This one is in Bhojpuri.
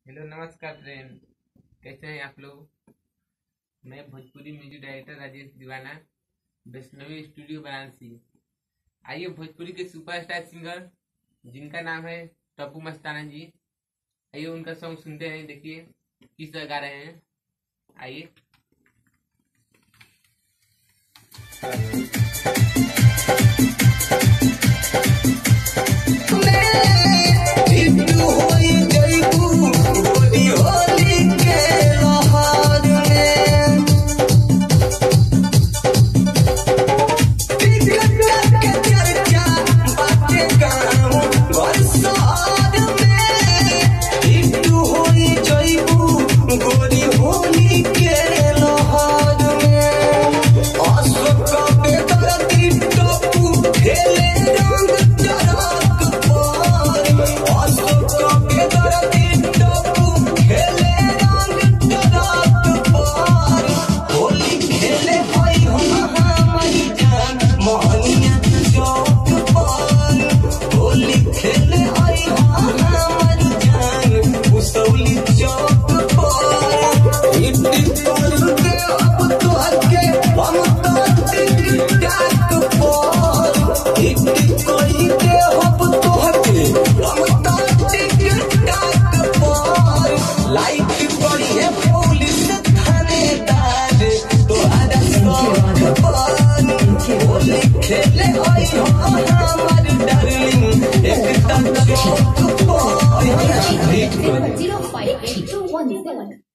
हेलो नमस्कार फ्रेंड, कैसे हैं आप लोग। मैं भोजपुरी म्यूजिक डायरेक्टर राजेश दीवाना, वैष्णवी स्टूडियो वाराणसी। आइए भोजपुरी के सुपरस्टार सिंगर जिनका नाम है टप्पू मस्ताना जी, आइए उनका सॉन्ग सुनते हैं। देखिए किस तरह गा रहे हैं। आइए। Zero 5 8 2 1 7